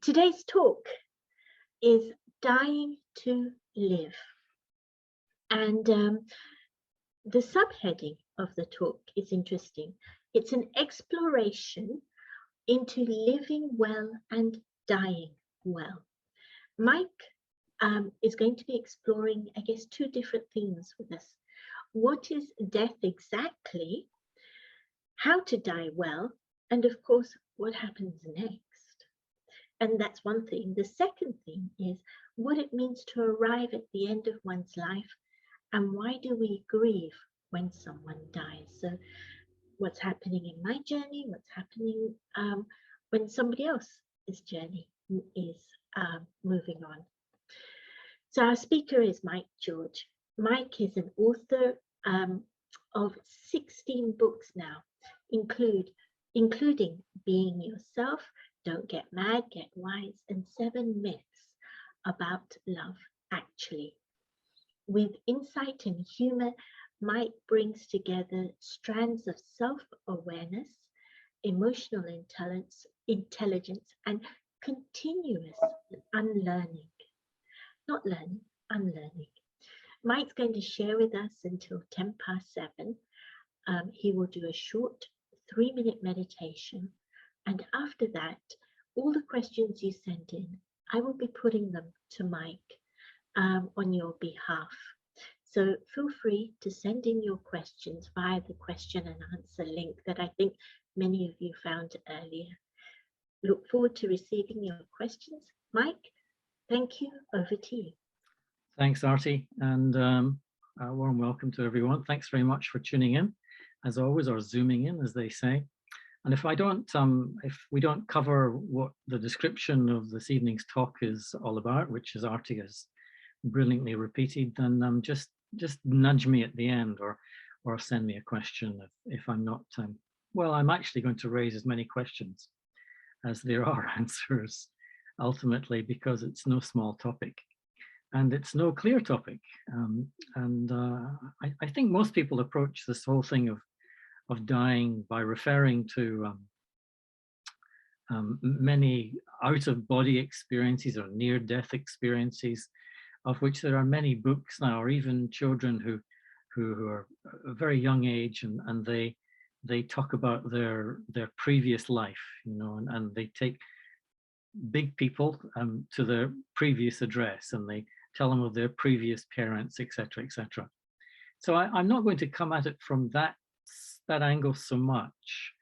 Today's talk is Dying to Live. And the subheading of the talk is interesting. It's an exploration into living well and dying well. Mike is going to be exploring, I guess, two different themes with us. What is death exactly? How to die well? And of course, what happens next? And that's one thing. The second thing is what it means to arrive at the end of one's life, and why do we grieve when someone dies? So what's happening in my journey, what's happening when somebody else's journey is moving on. So our speaker is Mike George. Mike is an author of 16 books now, including Being Yourself, Don't Get Mad, Get Wise, and 7 Myths About Love, Actually. With insight and humor, Mike brings together strands of self-awareness, emotional intelligence, and continuous unlearning. Not learning, unlearning. Mike's going to share with us until 7:10. He will do a short 3-minute meditation. And after that, all the questions you send in, I will be putting them to Mike on your behalf. So feel free to send in your questions via the question and answer link that I think many of you found earlier. Look forward to receiving your questions. Mike, thank you. Over to you. Thanks, Artie, and a warm welcome to everyone. Thanks very much for tuning in, as always, or zooming in, as they say. And if we don't cover what the description of this evening's talk is all about, which is Artie has brilliantly repeated, then just nudge me at the end, or send me a question if I'm not. Well, I'm actually going to raise as many questions as there are answers, ultimately, because it's no small topic, and it's no clear topic. I think most people approach this whole thing of dying by referring to many out-of-body experiences or near-death experiences, of which there are many books now, or even children who are a very young age, and they talk about their previous life, and they take big people to their previous address, and they tell them of their previous parents, etc., etc. So I'm not going to come at it from that angle so much.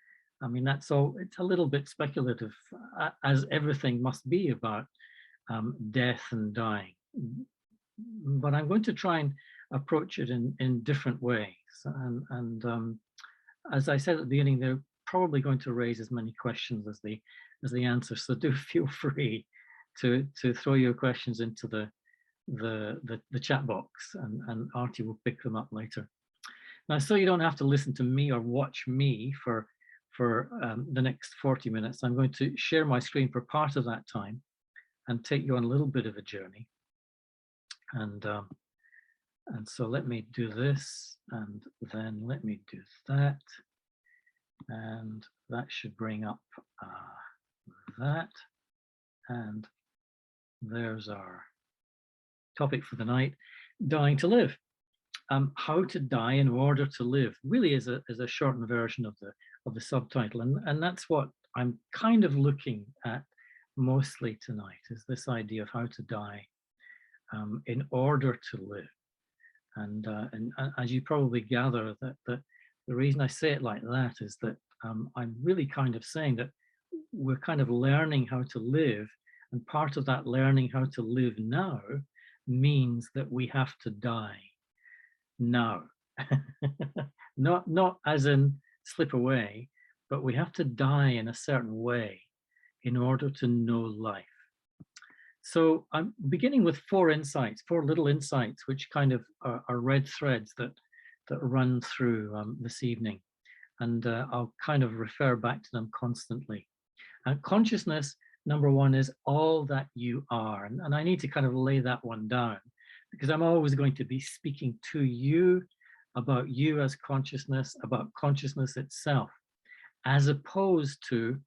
I mean, it's a little bit speculative, as everything must be about death and dying. But I'm going to try and approach it in different ways. And as I said at the beginning, they're probably going to raise as many questions as the answers. So do feel free to throw your questions into the chat box, and Artie will pick them up later. Now, so you don't have to listen to me or watch me for the next 40 minutes, I'm going to share my screen for part of that time and take you on a little bit of a journey. And so let me do this, and then let me do that, and that should bring up that, and there's our topic for the night: dying to live. How to die in order to live really is a shortened version of the subtitle, and that's what I'm kind of looking at mostly tonight, is this idea of how to die in order to live. And as you probably gather, that the reason I say it like that is that I'm really kind of saying that we're kind of learning how to live, and part of that learning how to live now means that we have to die now. not as in slip away, but we have to die in a certain way in order to know life. So I'm beginning with 4 little insights, which kind of are red threads that run through this evening, and I'll kind of refer back to them constantly. Consciousness, number 1, is all that you are, and I need to kind of lay that one down, because I'm always going to be speaking to you about you as consciousness, about consciousness itself, as opposed to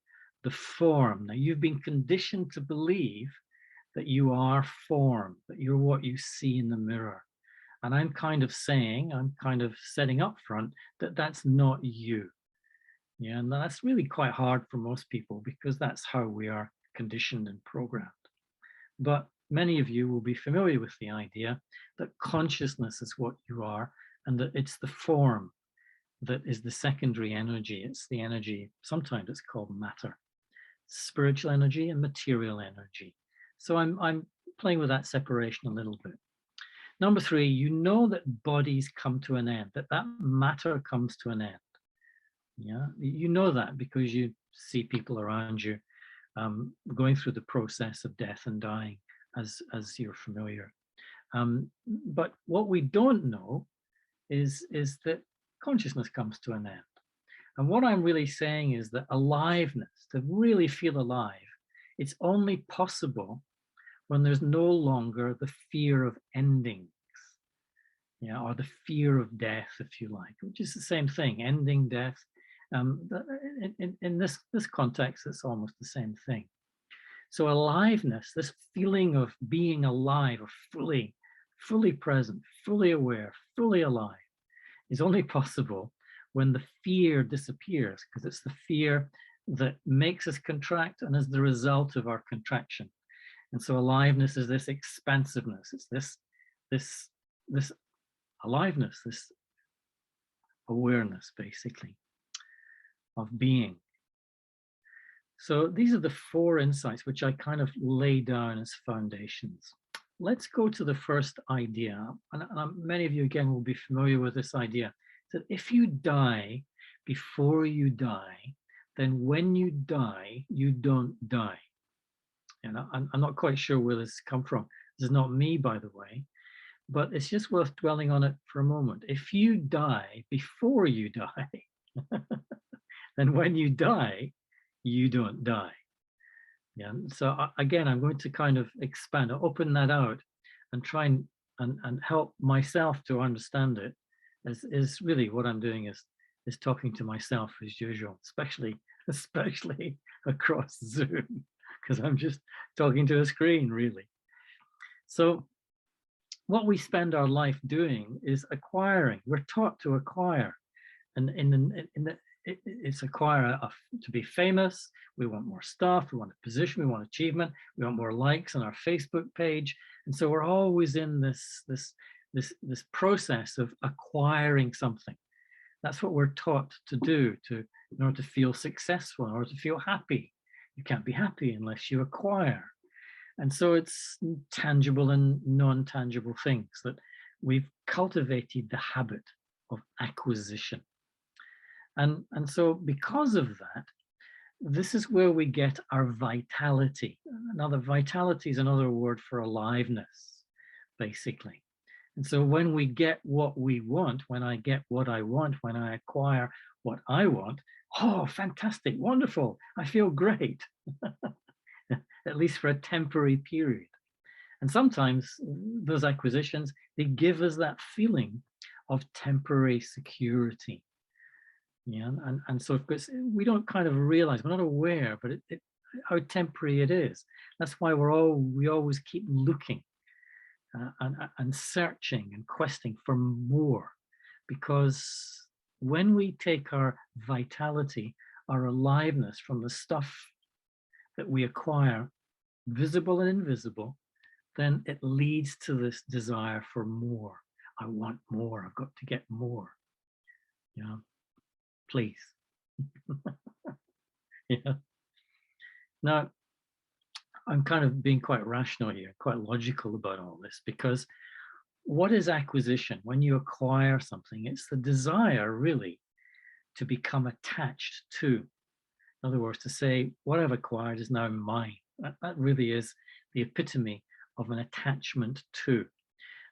the form. Now, you've been conditioned to believe that you are form, that you're what you see in the mirror. And I'm kind of setting up front that that's not you. Yeah, and that's really quite hard for most people because that's how we are conditioned and programmed. But many of you will be familiar with the idea that consciousness is what you are and that it's the form that is the secondary energy. It's the energy, sometimes it's called matter, spiritual energy and material energy. So I'm playing with that separation a little bit. Number 3, you know that bodies come to an end, that matter comes to an end. Yeah, you know that because you see people around you going through the process of death and dying as you're familiar. But what we don't know is that consciousness comes to an end. And what I'm really saying is that aliveness, to really feel alive, it's only possible when there's no longer the fear of endings, yeah, or the fear of death, if you like, which is the same thing, ending, death. In this context, it's almost the same thing. So aliveness, this feeling of being alive, or fully present, fully aware, fully alive, is only possible when the fear disappears, because it's the fear that makes us contract and is the result of our contraction. And so aliveness is this expansiveness. It's this aliveness, this awareness, basically, of being. So these are the 4 insights which I kind of lay down as foundations. Let's go to the first idea. And many of you, again, will be familiar with this idea, that if you die before you die, then when you die, you don't die. And I'm not quite sure where this has come from. This is not me, by the way, but it's just worth dwelling on it for a moment. If you die before you die, then when you die, you don't die. Yeah. So again, I'm going to kind of expand, open that out, and try and help myself to understand it. Is really what I'm doing is talking to myself as usual, especially across Zoom, because I'm just talking to a screen, really. So what we spend our life doing is acquiring. We're taught to acquire, and it's acquire to be famous. We want more stuff. We want a position. We want achievement. We want more likes on our Facebook page. And so we're always in this process of acquiring something. That's what we're taught to do in order to feel successful, in order to feel happy. You can't be happy unless you acquire. And so it's tangible and non-tangible things that we've cultivated the habit of acquisition. And so because of that, this is where we get our vitality. Vitality is another word for aliveness, basically. And so when we get what we want, when I get what I want, when I acquire what I want, oh, fantastic, wonderful, I feel great, at least for a temporary period. And sometimes those acquisitions, they give us that feeling of temporary security. Yeah, and so of course we don't kind of realize, we're not aware, but how temporary it is. That's why we always keep looking and searching and questing for more, because when we take our vitality, our aliveness from the stuff that we acquire, visible and invisible, then it leads to this desire for more. I want more. I've got to get more. Yeah. Please. Yeah. Now, I'm kind of being quite rational here, quite logical about all this, because what is acquisition? When you acquire something, it's the desire really to become attached to. In other words, to say, what I've acquired is now mine. That really is the epitome of an attachment to.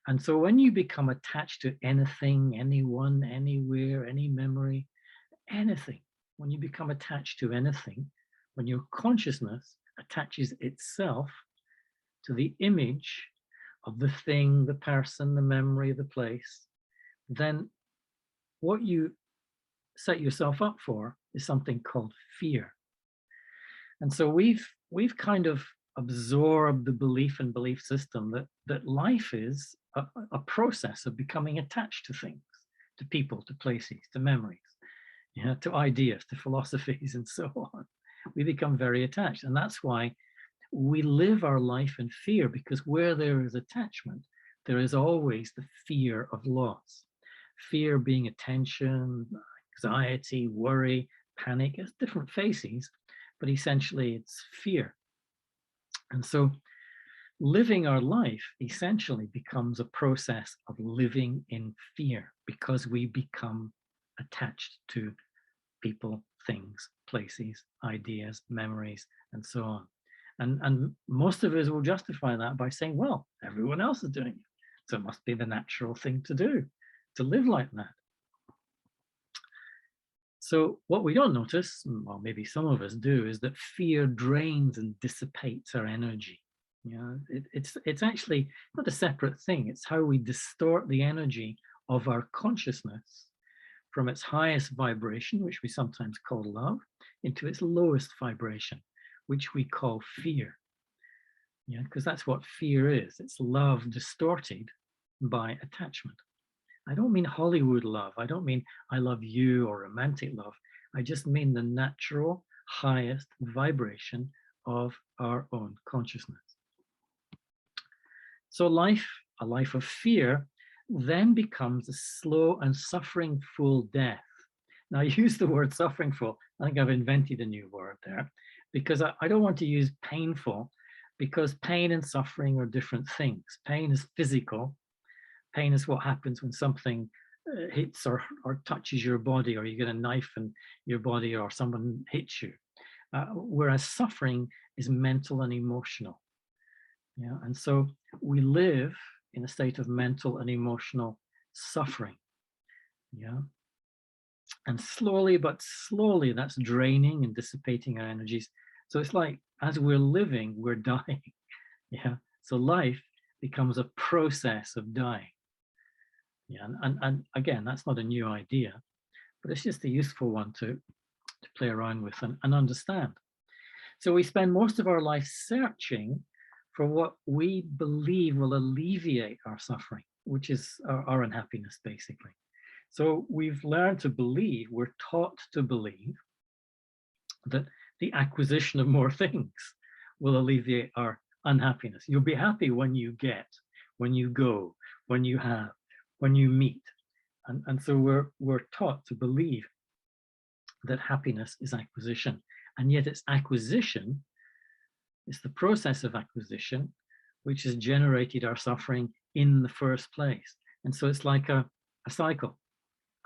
And so when you become attached to anything, anyone, anywhere, any memory, anything, when you become attached to anything, when your consciousness attaches itself to the image of the thing, the person, the memory, the place, then what you set yourself up for is something called fear. And so we've kind of absorbed the belief and belief system that life is a process of becoming attached to things, to people, to places, to memories, to ideas, to philosophies, and so on. We become very attached. And that's why we live our life in fear, because where there is attachment, there is always the fear of loss. Fear being attention, anxiety, worry, panic. It's different faces, but essentially it's fear. And so living our life essentially becomes a process of living in fear, because we become attached to people, things, places, ideas, memories, and so on. And most of us will justify that by saying, well, everyone else is doing it, so it must be the natural thing to do, to live like that. So what we don't notice, well, maybe some of us do, is that fear drains and dissipates our energy. It's actually not a separate thing. It's how we distort the energy of our consciousness from its highest vibration, which we sometimes call love, into its lowest vibration, which we call fear. Because that's what fear is. It's love distorted by attachment. I don't mean Hollywood love. I don't mean I love you or romantic love. I just mean the natural highest vibration of our own consciousness. So a life of fear, then becomes a slow and suffering-full death. Now, I use the word suffering-full. I think I've invented a new word there, because I don't want to use painful, because pain and suffering are different things. Pain is physical. Pain is what happens when something hits or touches your body, or you get a knife in your body, or someone hits you. Whereas suffering is mental and emotional. And so we live in a state of mental and emotional suffering. And slowly but slowly, that's draining and dissipating our energies. So it's like, as we're living, we're dying. So life becomes a process of dying. And again, that's not a new idea, but it's just a useful one to play around with and understand. So we spend most of our life searching for what we believe will alleviate our suffering, which is our unhappiness, basically. So we've learned to believe, we're taught to believe, that the acquisition of more things will alleviate our unhappiness. You'll be happy when you get, when you go, when you have, when you meet. And so we're taught to believe that happiness is acquisition. And yet it's acquisition, it's the process of acquisition, which has generated our suffering in the first place. And so it's like a cycle.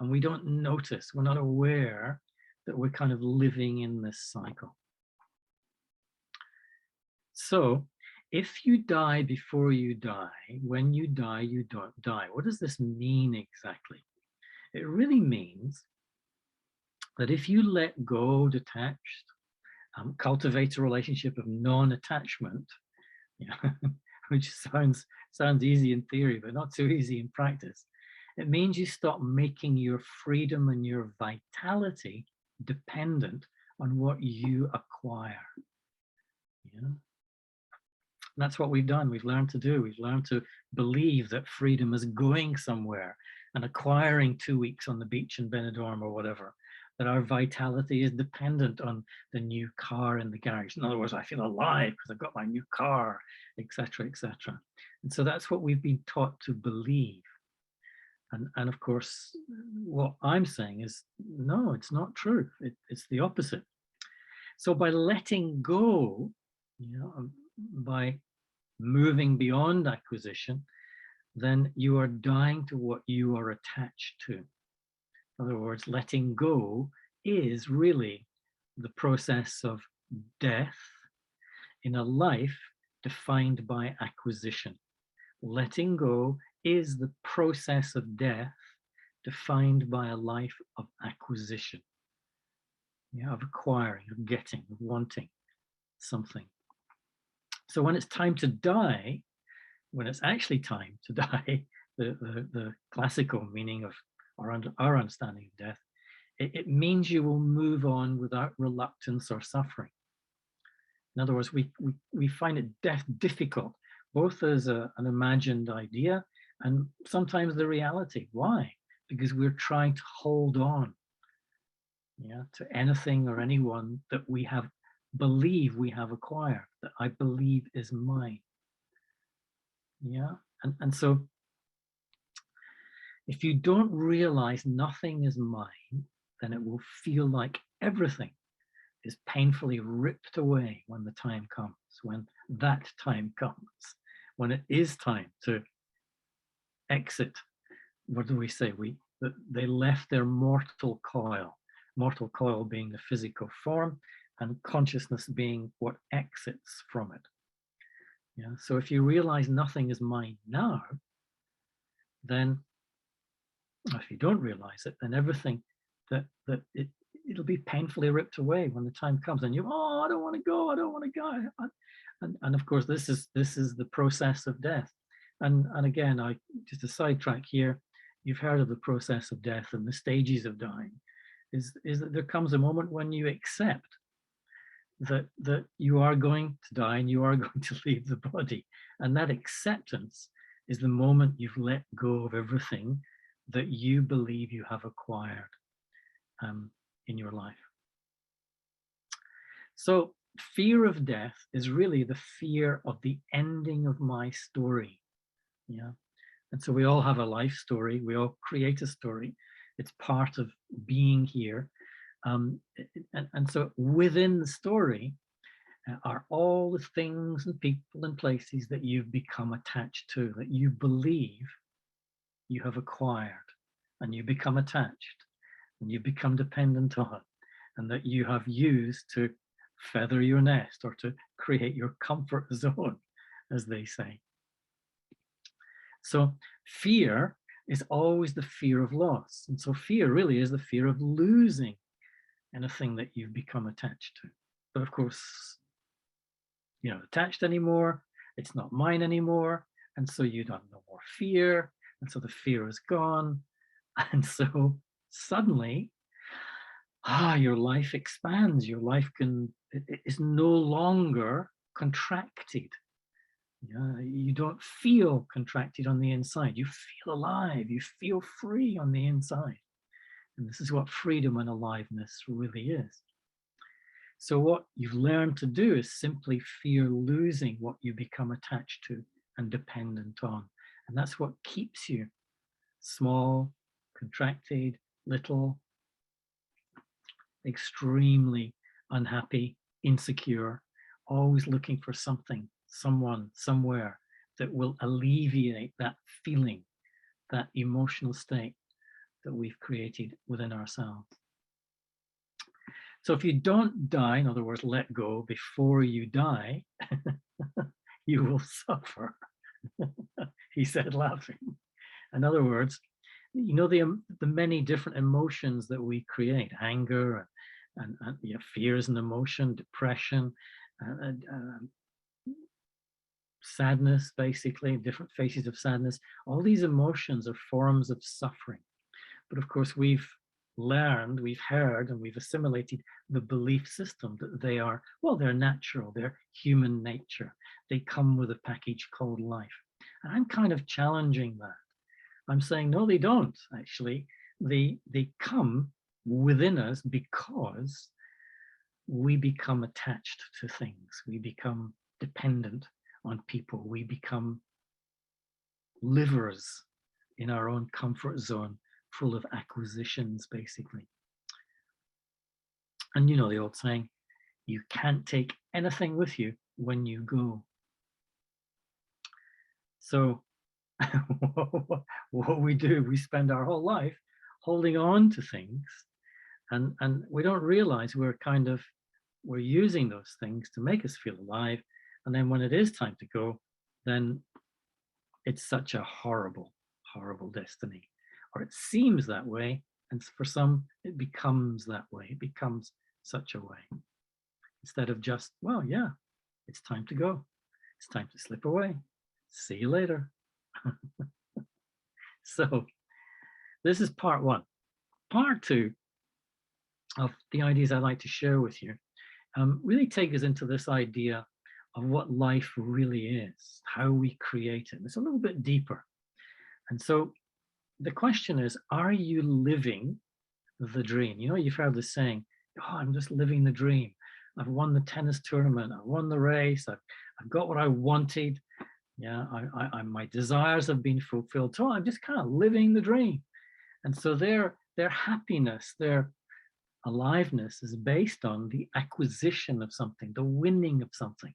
And we don't notice, we're not aware that we're kind of living in this cycle. So if you die before you die, when you die, you don't die. What does this mean exactly? It really means that if you let go, detached, cultivate a relationship of non-attachment, which sounds easy in theory, but not so easy in practice. It means you stop making your freedom and your vitality dependent on what you acquire. That's what we've done. We've learned to do. We've learned to believe that freedom is going somewhere and acquiring 2 weeks on the beach in Benidorm or whatever, that our vitality is dependent on the new car in the garage. In other words, I feel alive because I've got my new car, etc., etc. And so that's what we've been taught to believe. And of course, what I'm saying is, no, it's not true. It's the opposite. So by letting go, by moving beyond acquisition, then you are dying to what you are attached to. In other words, letting go is really the process of death in a life defined by acquisition. Letting go is the process of death defined by a life of acquisition, of acquiring, of getting, of wanting something. So when it's time to die, when it's actually time to die, the classical meaning of our understanding of death, it means you will move on without reluctance or suffering. In other words, we find it difficult, both as an imagined idea and sometimes the reality. Why? Because we're trying to hold on, yeah, to anything or anyone that we believe we have acquired, that I believe is mine. Yeah, and so if you don't realize nothing is mine, then it will feel like everything is painfully ripped away when the time comes, when that time comes, when it is time to exit. What do we say? They left their mortal coil being the physical form, and consciousness being what exits from it. Yeah. So if you realize nothing is mine now, then if you don't realize it, then everything it'll be painfully ripped away when the time comes, and I don't want to go, I don't want to go. And of course, this is the process of death. And again, I just a sidetrack here. You've heard of the process of death and the stages of dying. Is that there comes a moment when you accept that you are going to die and you are going to leave the body, and that acceptance is the moment you've let go of everything that you believe you have acquired in your life. So fear of death is really the fear of the ending of my story. Yeah. And so we all have a life story. We all create a story. It's part of being here. And so within the story are all the things and people and places that you've become attached to, that you believe you have acquired, and you become attached, and you become dependent on, and that you have used to feather your nest or to create your comfort zone, as they say. So fear is always the fear of loss. And so fear really is the fear of losing anything that you've become attached to. But of course, you're not attached anymore. It's not mine anymore. And so you don't have no more fear. And so the fear is gone. And so suddenly, your life expands. Your life is no longer contracted. You don't feel contracted on the inside. You feel alive. You feel free on the inside. And this is what freedom and aliveness really is. So what you've learned to do is simply fear losing what you become attached to and dependent on. And that's what keeps you small, contracted, little, extremely unhappy, insecure, always looking for something, someone, somewhere that will alleviate that feeling, that emotional state that we've created within ourselves. So if you don't die, in other words, let go before you die, you will suffer, he said, laughing. In other words, the many different emotions that we create, anger and fear is an emotion, depression, sadness, basically, different phases of sadness. All these emotions are forms of suffering. But of course, we've learned, we've heard, and we've assimilated the belief system that they are, well, they're natural, they're human nature. They come with a package called life. And I'm kind of challenging that. I'm saying, no, they don't, actually. They come within us because we become attached to things. We become dependent on people. We become livers in our own comfort zone, full of acquisitions, basically. And you know the old saying, you can't take anything with you when you go. So what we do, we spend our whole life holding on to things, and we don't realize we're using those things to make us feel alive. And then when it is time to go, then it's such a horrible, horrible destiny. Or it seems that way, and for some, it becomes that way. It becomes such a way. Instead of just, well, yeah, it's time to go. It's time to slip away. See you later. So this is part one. Part two of the ideas I'd like to share with you really take us into this idea of what life really is, how we create it. It's a little bit deeper. And so the question is, are you living the dream? You know, you've heard this saying, oh, I'm just living the dream. I've won the tennis tournament. I've won the race. I've got what I wanted. Yeah, my desires have been fulfilled. So I'm just kind of living the dream. And so their happiness, their aliveness is based on the acquisition of something, the winning of something,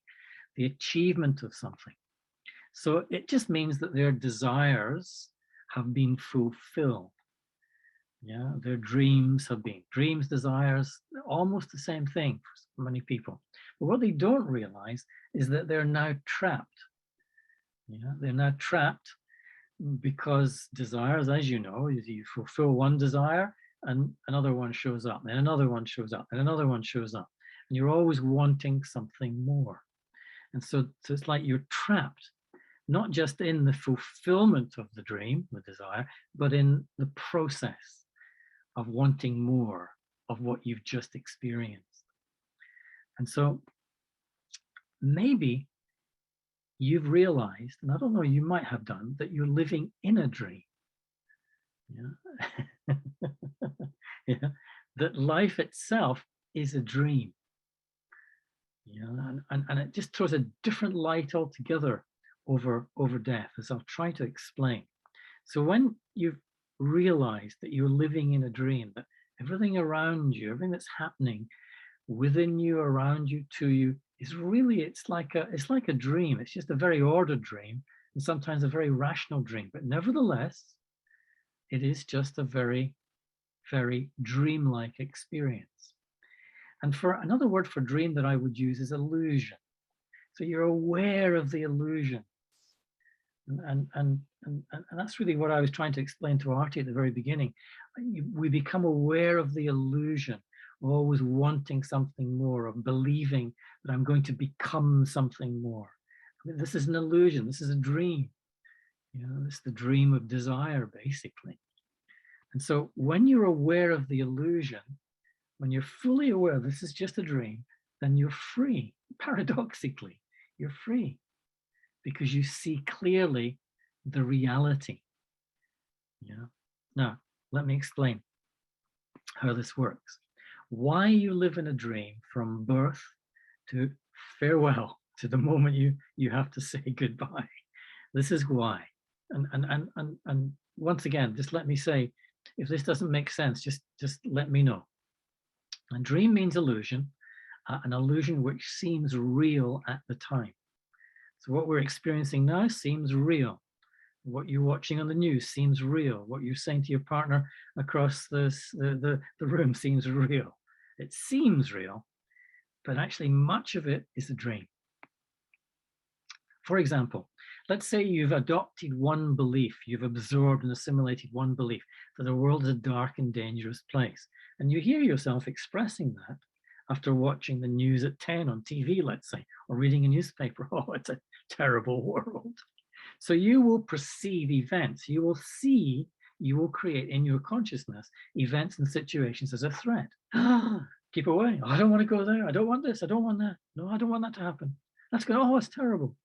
the achievement of something. So it just means that their desires have been fulfilled. Yeah, their dreams have been. Dreams, desires, almost the same thing for many people. But what they don't realize is that they're now trapped. Yeah, they're now trapped because desires, as you know, you fulfill one desire and another one shows up, and another one shows up, and another one shows up. And you're always wanting something more. And so it's like you're trapped, not just in the fulfillment of the dream, the desire, but in the process of wanting more of what you've just experienced. And so maybe you've realized, and I don't know, you might have done, that you're living in a dream. Yeah. Yeah. That life itself is a dream. Yeah. And it just throws a different light altogether over death, as I'll try to explain. So when you've realized that you're living in a dream, that everything around you, everything that's happening within you, around you, to you, is really, it's like a dream. It's just a very ordered dream, and sometimes a very rational dream. But nevertheless, it is just a very, very dreamlike experience. And for another word for dream that I would use is illusion. So you're aware of the illusion. And that's really what I was trying to explain to Artie at the very beginning. We become aware of the illusion of always wanting something more, of believing that I'm going to become something more. I mean, this is an illusion. This is a dream. You know, it's the dream of desire, basically. And so when you're aware of the illusion, when you're fully aware this is just a dream, then you're free. Paradoxically, you're free, because you see clearly the reality. Yeah. Now, let me explain how this works. Why you live in a dream from birth to farewell, to the moment you have to say goodbye. This is why. And once again, just let me say, if this doesn't make sense, just let me know. A dream means illusion, an illusion which seems real at the time. So what we're experiencing now seems real. What you're watching on the news seems real. What you're saying to your partner across the room seems real. It seems real, but actually much of it is a dream. For example, let's say you've adopted one belief, you've absorbed and assimilated one belief that the world is a dark and dangerous place. And you hear yourself expressing that after watching the news at 10 on TV, let's say, or reading a newspaper. Oh, it's a terrible world. So you will perceive events, you will create in your consciousness events and situations as a threat. Keep away. I don't want to go there. I don't want this. I don't want that. No, I don't want that to happen. That's good. Oh, it's terrible.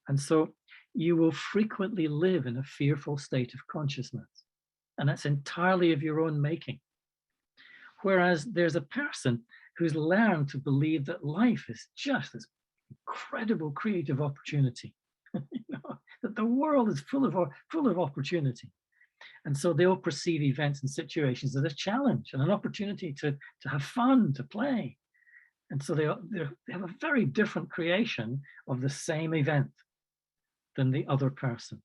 And so you will frequently live in a fearful state of consciousness. And that's entirely of your own making. Whereas there's a person who's learned to believe that life is just this incredible creative opportunity. You know, that the world is full of opportunity. And so they'll perceive events and situations as a challenge and an opportunity to have fun, to play. And so they have a very different creation of the same event than the other person.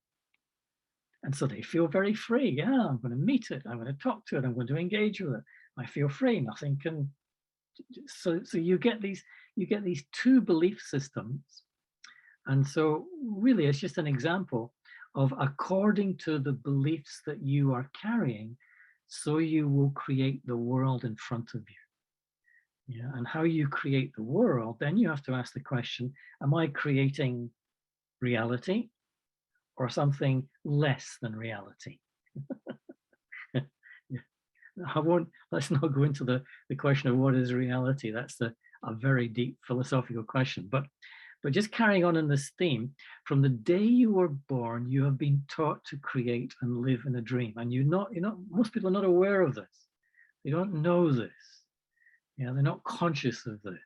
And so they feel very free. Yeah, I'm going to meet it. I'm going to talk to it. I'm going to engage with it. I feel free. Nothing can. So you get these two belief systems. And so really it's just an example of, according to the beliefs that you are carrying, so you will create the world in front of you. Yeah, and how you create the world, then you have to ask the question, am I creating reality or something less than reality? Yeah. Let's not go into the question of what is reality. That's a very deep philosophical question. But just carrying on in this theme, from the day you were born, you have been taught to create and live in a dream. And most people are not aware of this. They don't know this. They're not conscious of this.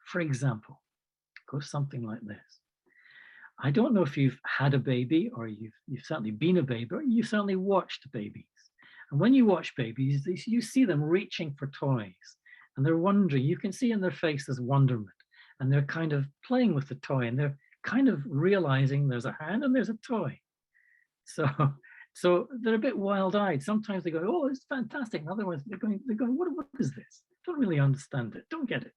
For example, it goes something like this. I don't know if you've had a baby, or you've certainly been a baby, or you've certainly watched babies. And when you watch babies, you see them reaching for toys, and they're wondering. You can see in their face this wonderment, and they're kind of playing with the toy, and they're kind of realizing there's a hand and there's a toy. So they're a bit wild-eyed. Sometimes they go, "Oh, it's fantastic." And otherwise they're going, "What is this? Don't really understand it. Don't get it."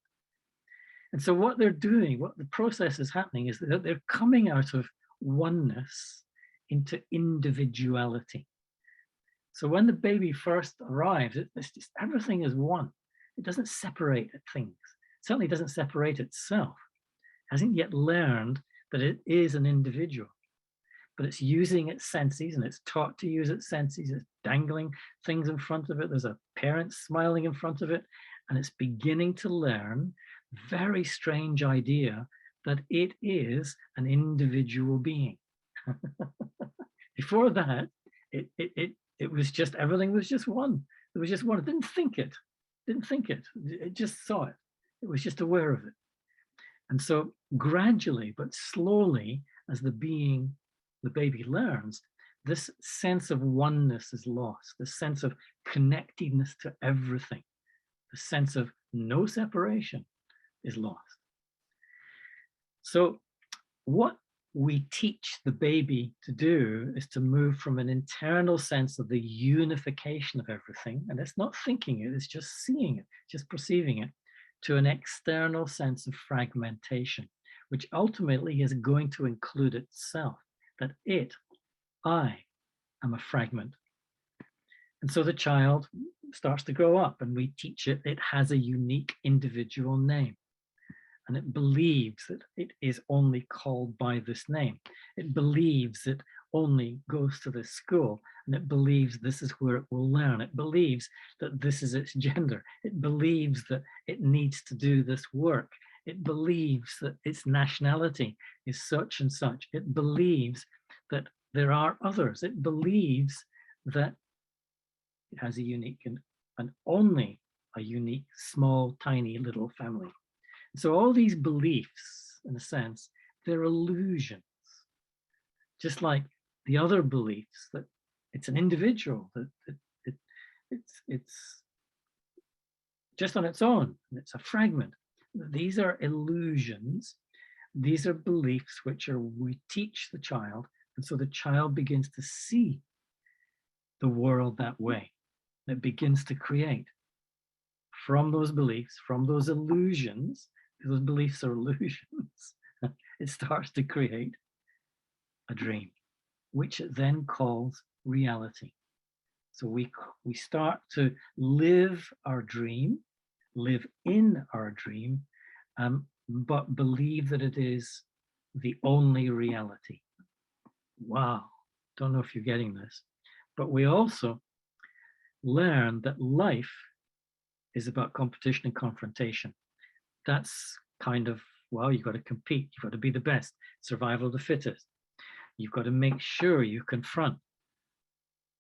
And so what they're doing, what the process is happening, is that they're coming out of oneness into individuality. So when the baby first arrives, it's just everything is one. It doesn't separate things. It certainly doesn't separate itself. It hasn't yet learned that it is an individual. But it's using its senses, and it's taught to use its senses. It's dangling things in front of it. There's a parent smiling in front of it, and it's beginning to learn very strange idea that it is an individual being. Before that, it was just, everything was just one. It was just one. It didn't think it. It just saw it. It was just aware of it. And so gradually, but slowly, as the baby learns, this sense of oneness is lost, the sense of connectedness to everything, the sense of no separation is lost. So what we teach the baby to do is to move from an internal sense of the unification of everything, and it's not thinking it, it's just seeing it, just perceiving it, to an external sense of fragmentation, which ultimately is going to include itself, that I am a fragment. And so the child starts to grow up, and we teach it has a unique individual name. And it believes that it is only called by this name. It believes it only goes to this school, and it believes this is where it will learn. It believes that this is its gender. It believes that it needs to do this work. It believes that its nationality is such and such. It believes that there are others. It believes that it has a unique and only a unique, small, tiny little family. So all these beliefs, in a sense, they're illusions. Just like the other beliefs that it's an individual, that it's just on its own, and it's a fragment. These are illusions. These are beliefs we teach the child, and so the child begins to see the world that way. It begins to create from those beliefs, from those illusions. Those beliefs are illusions. It starts to create a dream, which it then calls reality. So we start to live our dream, live in our dream, but believe that it is the only reality. Wow, don't know if you're getting this, but we also learn that life is about competition and confrontation. That's kind of, well, you've got to compete, you've got to be the best, survival of the fittest. You've got to make sure you confront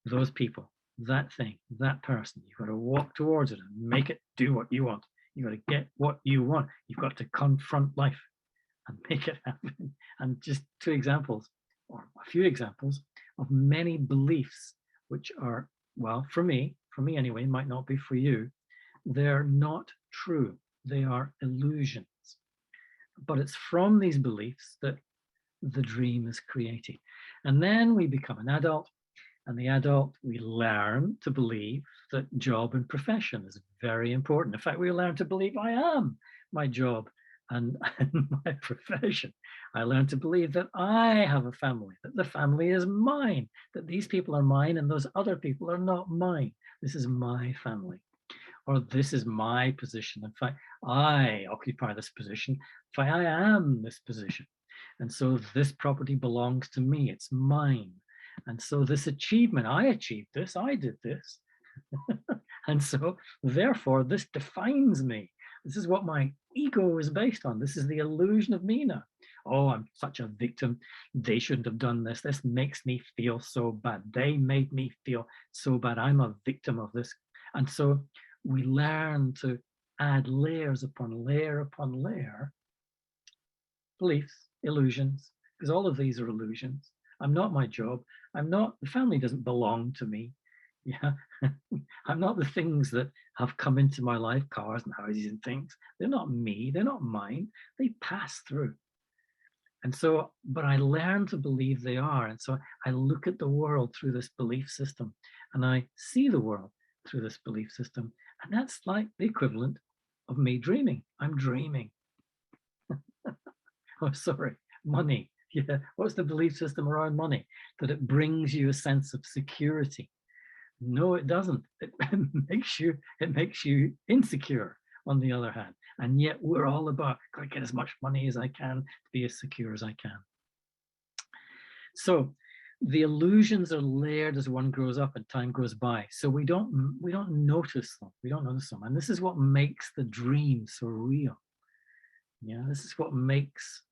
those people, that thing, that person. You've got to walk towards it and make it do what you want. You've got to get what you want. You've got to confront life and make it happen. And just two examples, or a few examples of many beliefs which are, well, for me anyway, might not be for you, they're not true. They are illusions. But it's from these beliefs that the dream is created. And then we become an adult, and the adult, we learn to believe that job and profession is very important. In fact, we learn to believe I am my job and my profession. I learn to believe that I have a family, that the family is mine, that these people are mine and those other people are not mine. This is my family. Or this is my position. In fact, I occupy this position. In fact, I am this position. And so this property belongs to me. It's mine. And so this achievement, I achieved this, I did this. And so therefore this defines me. This is what my ego is based on. This is the illusion of me now. Oh, I'm such a victim. They shouldn't have done this. This makes me feel so bad. They made me feel so bad. I'm a victim of this. And so we learn to add layers upon layer upon layer, beliefs, illusions, because all of these are illusions. I'm not my job. I'm not, the family doesn't belong to me. Yeah. I'm not the things that have come into my life, cars and houses and things. They're not me. They're not mine. They pass through. And so, but I learn to believe they are. And so I look at the world through this belief system, and I see the world through this belief system. And that's like the equivalent of me dreaming. I'm dreaming. Oh, sorry, money. Yeah. What's the belief system around money? That it brings you a sense of security. No, it doesn't. It makes you insecure, on the other hand. And yet we're all about, gotta get as much money as I can to be as secure as I can. So the illusions are layered as one grows up and time goes by. So we don't notice them. We don't notice them. And this is what makes the dream so real. Yeah, this is what makes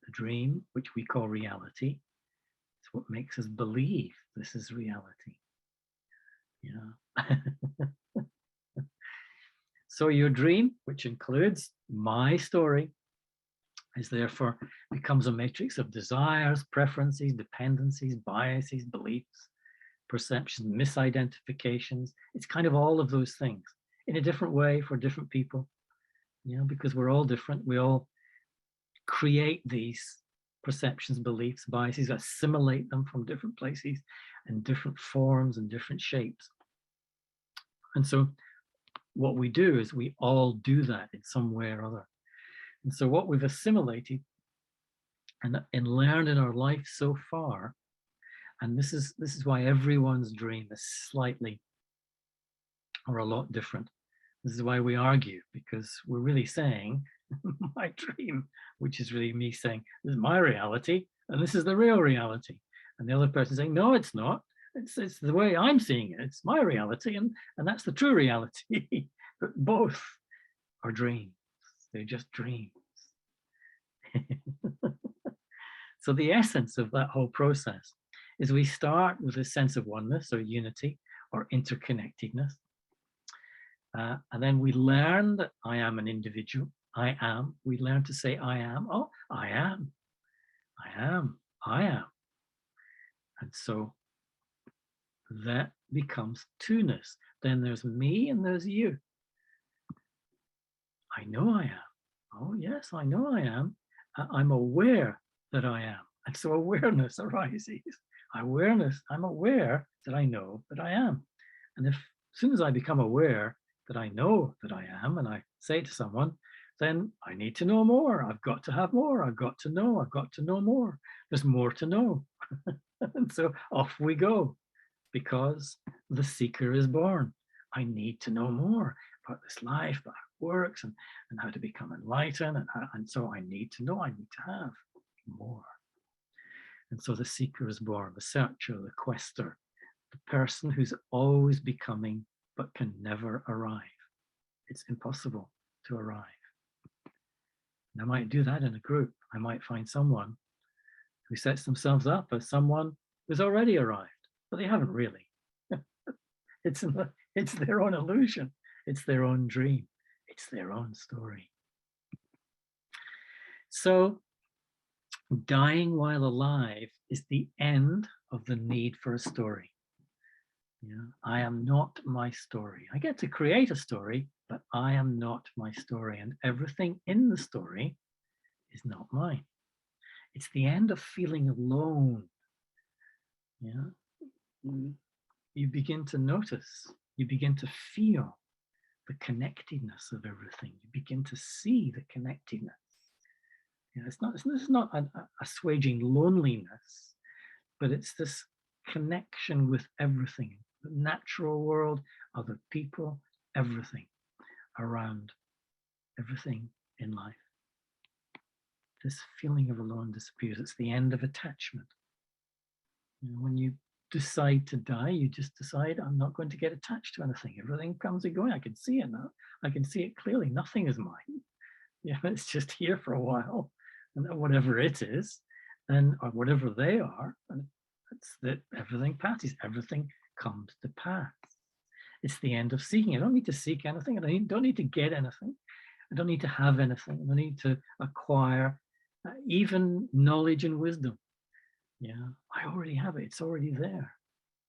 the dream, which we call reality. It's what makes us believe this is reality. Yeah. So your dream, which includes my story, is therefore becomes a matrix of desires, preferences, dependencies, biases, beliefs, perceptions, misidentifications. It's kind of all of those things in a different way for different people, you know, because we're all different. We all create these perceptions, beliefs, biases, assimilate them from different places and different forms and different shapes. And so what we do is we all do that in some way or other. And so what we've assimilated and learned in our life so far, and this is why everyone's dream is slightly or a lot different. This is why we argue, because we're really saying my dream, which is really me saying, this is my reality, and this is the real reality. And the other person saying, no, it's not. It's the way I'm seeing it. It's my reality, and that's the true reality. But both are dreams. They're just dreams. So the essence of that whole process is we start with a sense of oneness or unity or interconnectedness. And then we learn that I am an individual. I am. We learn to say I am. Oh, I am. I am. I am. And so that becomes two-ness. Then there's me and there's you. I know I am. Oh, yes, I know I am. I'm aware that I am. And so awareness arises. Awareness, I'm aware that I know that I am. And as soon as I become aware that I know that I am, and I say to someone, then I need to know more. I've got to have more. I've got to know more. There's more to know. And so off we go, because the seeker is born. I need to know more about this life, about how it works, and how to become enlightened. And so I need to know, I need to have more. And so the seeker is born, the searcher, the quester, the person who's always becoming but can never arrive. It's impossible to arrive. And I might do that in a group. I might find someone who sets themselves up as someone who's already arrived, but they haven't really. It's their own illusion. It's their own dream. It's their own story. So dying while alive is the end of the need for a story. Yeah, I am not my story. I get to create a story, but I am not my story, and everything in the story is not mine. It's the end of feeling alone. Yeah, you begin to notice, you begin to feel the connectedness of everything. You begin to see the connectedness. Yeah, this is not an assuaging loneliness, but it's this connection with everything, the natural world, other people, everything around, everything in life. This feeling of alone disappears. It's the end of attachment. You know, when you decide to die, you just decide, I'm not going to get attached to anything. Everything comes and goes. I can see it now. I can see it clearly. Nothing is mine. Yeah, it's just here for a while. And whatever it is, then, or whatever they are, and it's that everything passes. Everything comes to pass. It's the end of seeking. I don't need to seek anything. I don't need to get anything. I don't need to have anything. I don't need to acquire even knowledge and wisdom. Yeah, I already have it. It's already there.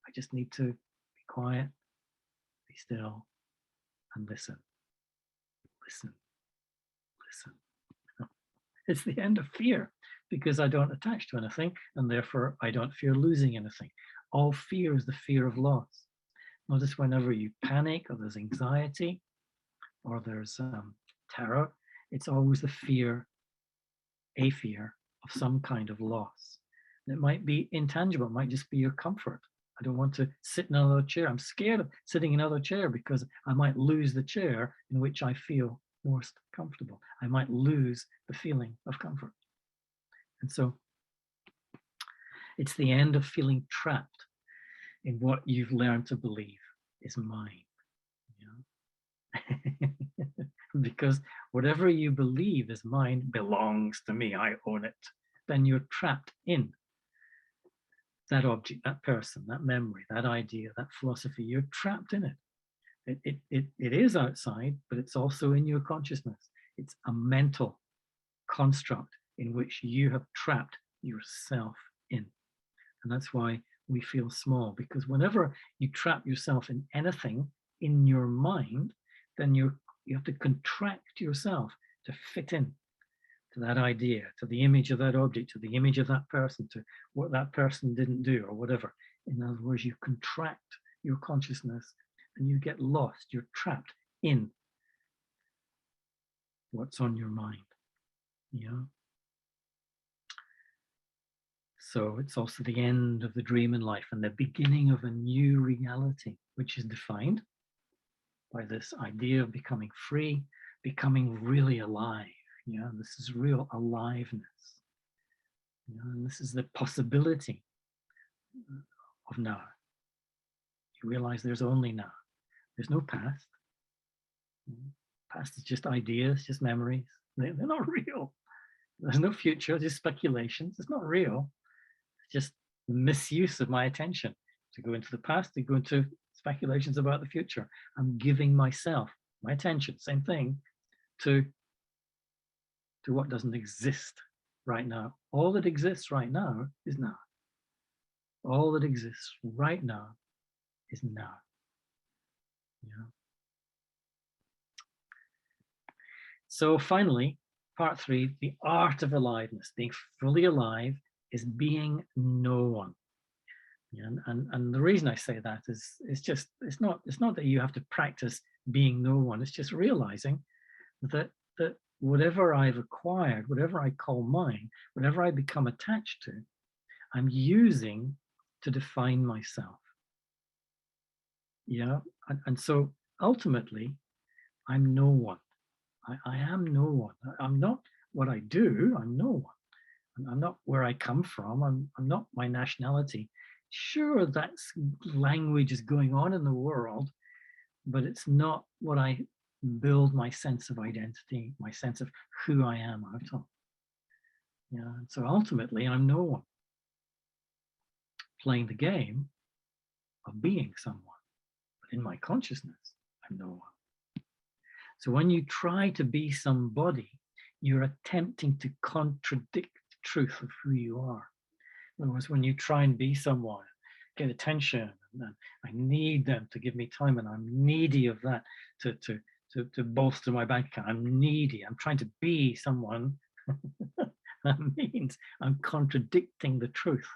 I just need to be quiet, be still, and listen. Listen. Listen. It's the end of fear because I don't attach to anything, and therefore I don't fear losing anything. All fear is the fear of loss. Notice whenever you panic or there's anxiety or there's terror, it's always the fear, a fear of some kind of loss. And it might be intangible, it might just be your comfort. I don't want to sit in another chair. I'm scared of sitting in another chair because I might lose the chair in which I feel most comfortable. I might lose the feeling of comfort. And so it's the end of feeling trapped in what you've learned to believe is mine. You know? Because whatever you believe is mine belongs to me. I own it. Then you're trapped in that object, that person, that memory, that idea, that philosophy. You're trapped in it. It is outside, but it's also in your consciousness. It's a mental construct in which you have trapped yourself in. And that's why we feel small, because whenever you trap yourself in anything in your mind, then you have to contract yourself to fit in to that idea, to the image of that object, to the image of that person, to what that person didn't do or whatever. In other words, you contract your consciousness and you get lost. You're trapped in what's on your mind. Yeah. So it's also the end of the dream in life and the beginning of a new reality, which is defined by this idea of becoming free, becoming really alive. Yeah, this is real aliveness. Yeah, and this is the possibility of now. You realize there's only now. There's no past. Past is just ideas, just memories. They're not real. There's no future, just speculations. It's not real. It's just misuse of my attention to go into the past, to go into speculations about the future. I'm giving myself, my attention, same thing, to what doesn't exist right now. All that exists right now is now. All that exists right now is now. Yeah. So finally, part 3, the art of aliveness. Being fully alive is being no one. Yeah, and the reason I say that is it's not that you have to practice being no one. It's just realizing that whatever I've acquired, whatever I call mine, whatever I become attached to, I'm using to define myself. Yeah, and so ultimately, I'm no one. I am no one. I'm not what I do. I'm no one. I'm not where I come from. I'm not my nationality. Sure, that's language is going on in the world, but it's not what I build my sense of identity, my sense of who I am out of. Yeah, so ultimately, I'm no one. Playing the game of being someone, but in my consciousness, I'm no one. So when you try to be somebody, you're attempting to contradict the truth of who you are. In other words, when you try and be someone, get attention, and I need them to give me time, and I'm needy of that to bolster my bank account. I'm needy. I'm trying to be someone. That means I'm contradicting the truth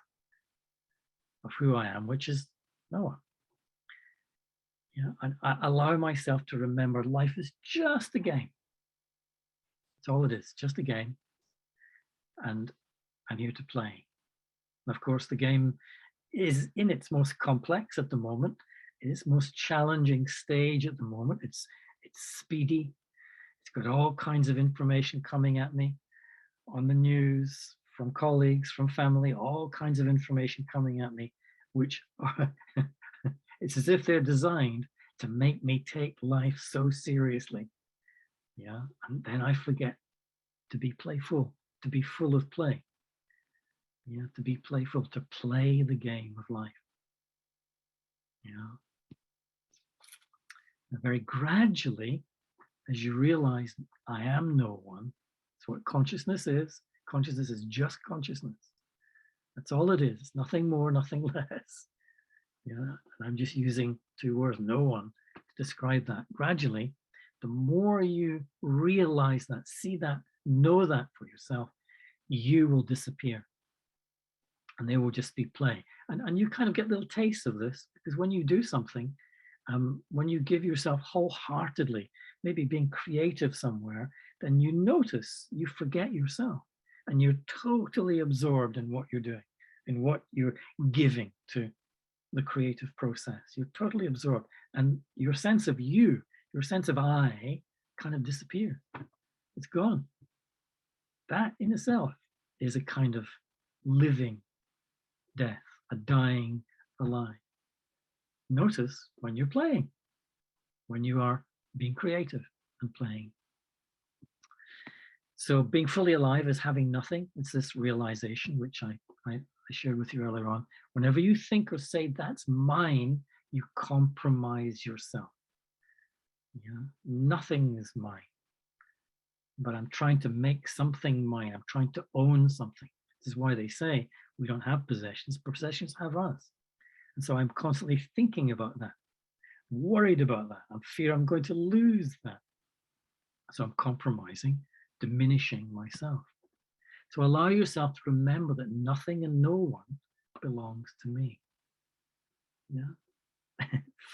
of who I am, which is no one. Yeah, and I allow myself to remember life is just a game. That's all it is, just a game. And I'm here to play. And of course, the game is in its most complex at the moment, in its most challenging stage at the moment. It's speedy. It's got all kinds of information coming at me on the news, from colleagues, from family, all kinds of information coming at me. which are, it's as if they're designed to make me take life so seriously. Yeah, and then I forget to be playful, to be full of play. Yeah, to be playful, to play the game of life. Yeah. And very gradually, as you realize I am no one, that's what consciousness is. Consciousness is just consciousness. That's all it is. Nothing more, nothing less. Yeah, and I'm just using two words, no one, to describe that. Gradually, the more you realize that, see that, know that for yourself, you will disappear. And there will just be play. And you kind of get little tastes of this, because when you do something, when you give yourself wholeheartedly, maybe being creative somewhere, then you notice you forget yourself and you're totally absorbed in what you're doing, in what you're giving to the creative process. You're totally absorbed, and your sense of you, your sense of I, kind of disappears. It's gone. That in itself is a kind of living death, a dying alive. Notice when you're playing, when you are being creative and playing. So being fully alive is having nothing. It's this realization, which I shared with you earlier on. Whenever you think or say that's mine, you compromise yourself. Yeah? Nothing is mine. But I'm trying to make something mine. I'm trying to own something. This is why they say we don't have possessions. Possessions have us. And so I'm constantly thinking about that, worried about that. I'm fear I'm going to lose that. So I'm compromising, diminishing myself. So allow yourself to remember that nothing and no one belongs to me. Yeah.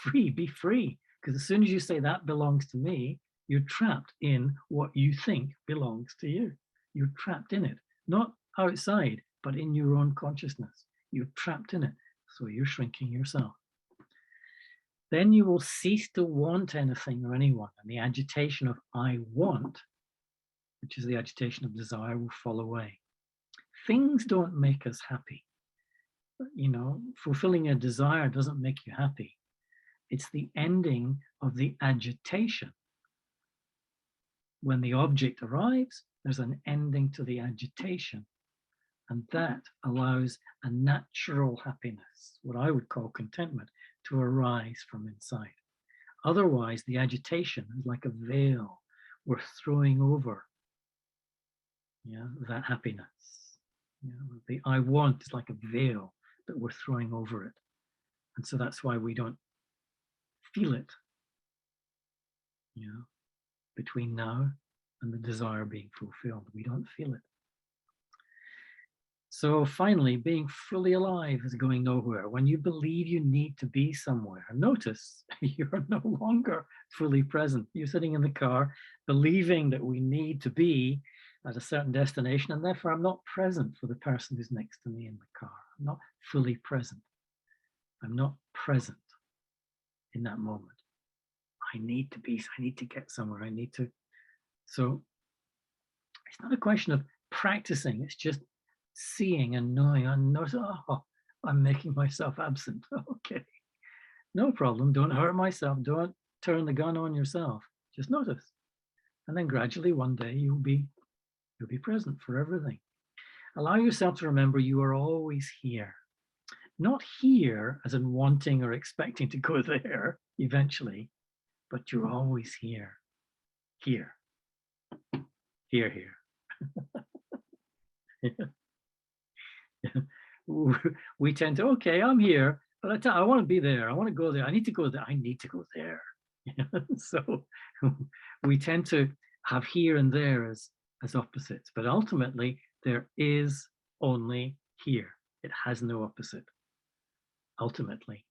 Free, be free. Because as soon as you say that belongs to me, you're trapped in what you think belongs to you. You're trapped in it, not outside, but in your own consciousness. You're trapped in it. So you're shrinking yourself. Then you will cease to want anything or anyone, and the agitation of I want, which is the agitation of desire, will fall away. Things don't make us happy. You know, fulfilling a desire doesn't make you happy. It's the ending of the agitation. When the object arrives, there's an ending to the agitation. And that allows a natural happiness, what I would call contentment, to arise from inside. Otherwise, the agitation is like a veil we're throwing over, that happiness. The I want is like a veil that we're throwing over it. And so that's why we don't feel it, between now and the desire being fulfilled. We don't feel it. So finally, being fully alive is going nowhere. When you believe you need to be somewhere, notice you're no longer fully present. You're sitting in the car believing that we need to be at a certain destination, and therefore I'm not present for the person who's next to me in the car. I'm not fully present. I'm not present in that moment. I need to be, I need to get somewhere. I need to. So it's not a question of practicing. It's just seeing and knowing. And notice, oh, I'm making myself absent. Okay, no problem. Don't hurt myself. Don't turn the gun on yourself. Just notice. And then gradually one day you'll be present for everything. Allow yourself to remember you are always here. Not here as in wanting or expecting to go there eventually, but you're always here. Here. Here, here. We tend to, okay, I'm here, but I want to be there. I want to go there. I need to go there. I need to go there. So we tend to have here and there as opposites, but ultimately there is only here. It has no opposite. Ultimately.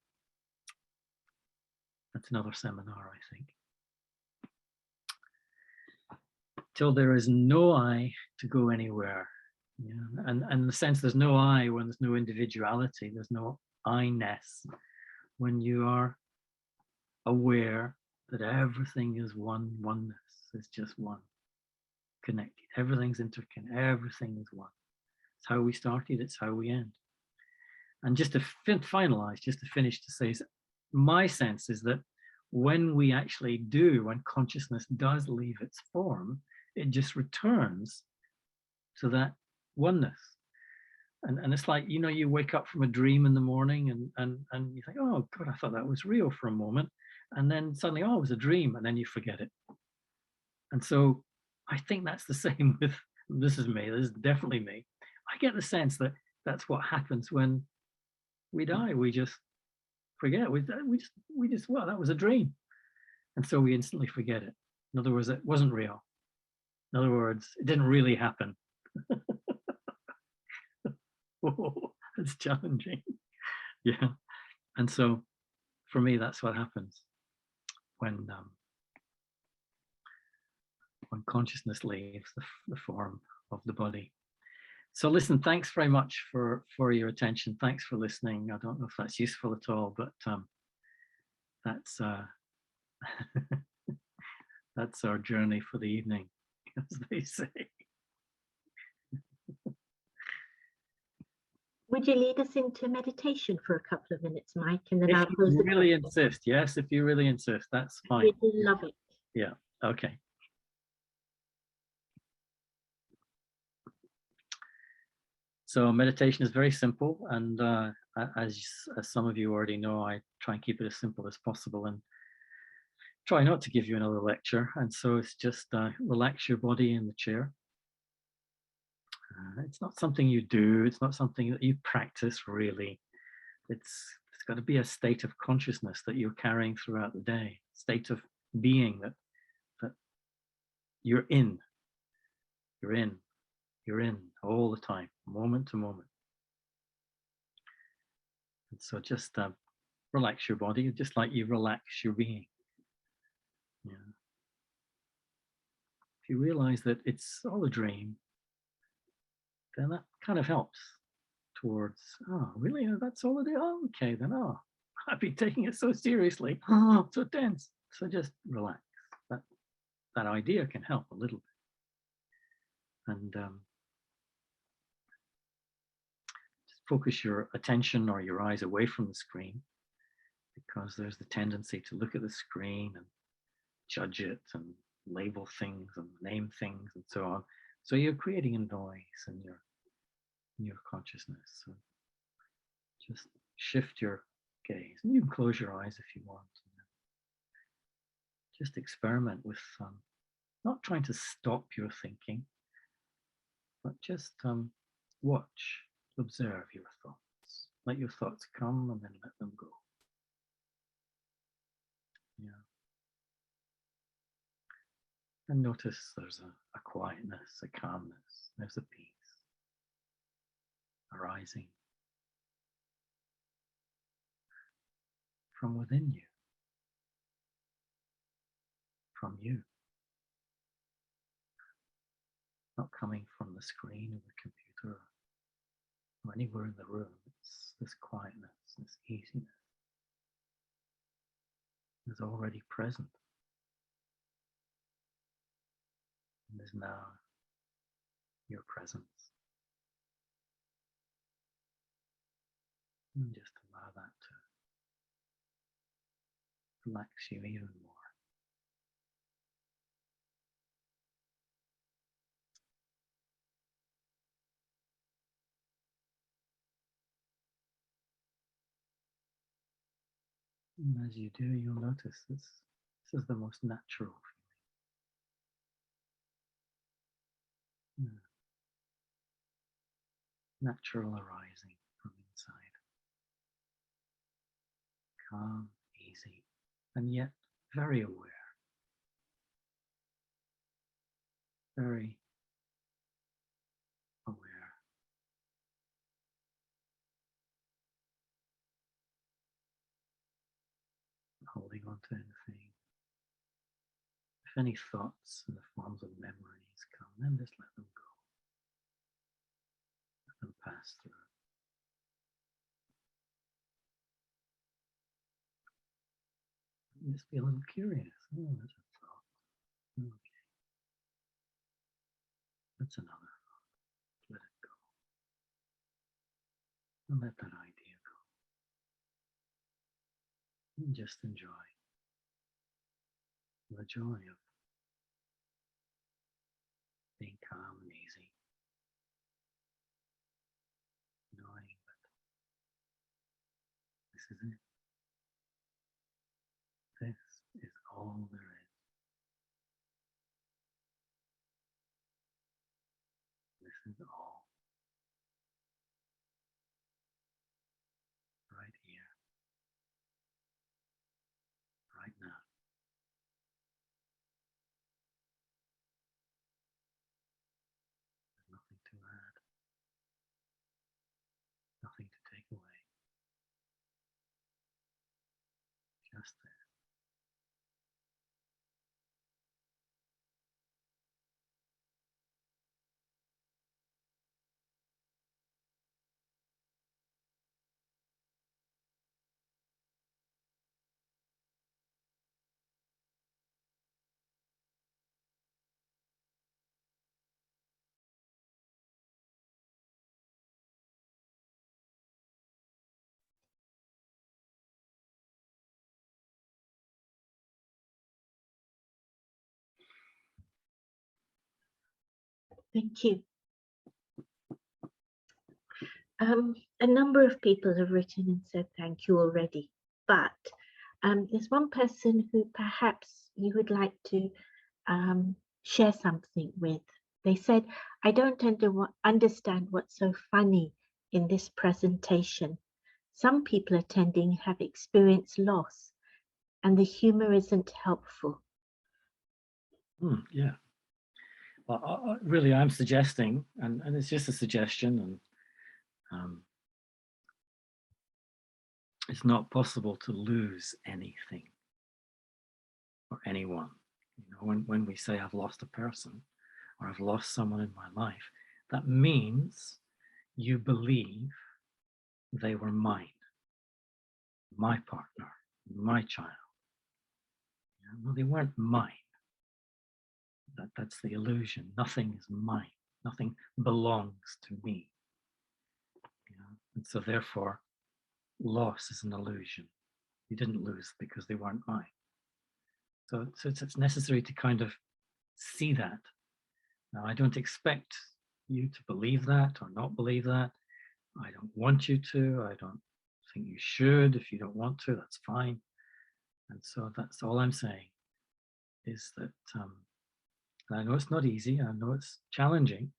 That's another seminar, I think. Till there is no I to go anywhere. And in the sense there's no I when there's no individuality, there's no I-ness. When you are aware that everything is oneness, it's just one, connected. Everything's interconnected, everything is one. It's how we started, it's how we end. And just to finalize, just to finish, to say, my sense is that when we actually do, when consciousness does leave its form, it just returns to that oneness. And it's like, you know, you wake up from a dream in the morning and you think, oh God, I thought that was real for a moment. And then suddenly, oh, it was a dream, and then you forget it. And so I think that's the same with, this is me, this is definitely me. I get the sense that that's what happens when we die. We just forget. We just, well, that was a dream. And so we instantly forget it. In other words, it wasn't real. In other words, it didn't really happen. Oh, it's challenging. Yeah. And so for me, that's what happens when consciousness leaves the form of the body. So listen, thanks very much for your attention. Thanks for listening. I don't know if that's useful at all, but that's that's our journey for the evening, as they say. Would you lead us into meditation for a couple of minutes, Mike? And then I'll If close you the really question. insist, yes, if you really insist, that's fine. We'd love it. Yeah, okay. So meditation is very simple, and as some of you already know, I try and keep it as simple as possible and try not to give you another lecture. And so it's just relax your body in the chair. It's not something you do, it's not something that you practice really. It's got to be a state of consciousness that you're carrying throughout the day, state of being that you're in. You're in all the time, moment to moment. And so just relax your body, just like you relax your being. Yeah. If you realize that it's all a dream, then that kind of helps towards, oh, really? That's all it is? Oh, okay, then, oh, I've been taking it so seriously. Oh, so tense. So just relax. That idea can help a little bit. And just focus your attention or your eyes away from the screen, because there's the tendency to look at the screen and judge it and label things and name things and so on. So you're creating a noise in your consciousness. So just shift your gaze, and you can close your eyes if you want. Just experiment with not trying to stop your thinking, but just watch, observe your thoughts. Let your thoughts come and then let them go. Yeah. And notice there's a quietness, a calmness, there's a peace arising from within you, from you, not coming from the screen of the computer or anywhere in the room. It's this quietness, this easiness is already present and is now your presence. And just allow that to relax you even more. And as you do, you'll notice this is the most natural feeling. Natural arising from inside. Calm, easy, and yet very aware. Very aware. Holding on to anything. If any thoughts in the forms of memories come, then just let them go. Let them pass through. And just be a little curious. Oh, there's a thought. Okay. That's another thought. Let it go. And let that idea And just enjoy the joy of being calm and easy, knowing that this is it. This is all there is. This is all. Right here, right now. There's nothing to add, nothing to take away. Just this. Thank you. A number of people have written and said thank you already, but there's one person who perhaps you would like to share something with. They said, I don't understand what's so funny in this presentation. Some people attending have experienced loss and the humor isn't helpful. Yeah. Well, really, I'm suggesting, and it's just a suggestion, and it's not possible to lose anything or anyone. You know, when we say I've lost a person or I've lost someone in my life, that means you believe they were mine, my partner, my child. Well, they weren't mine. That's the illusion. Nothing is mine. Nothing belongs to me. And so therefore, loss is an illusion. You didn't lose because they weren't mine. So it's necessary to kind of see that. Now, I don't expect you to believe that or not believe that. I don't want you to. I don't think you should. If you don't want to, that's fine. And so that's all I'm saying is that I know it's not easy. I know it's challenging.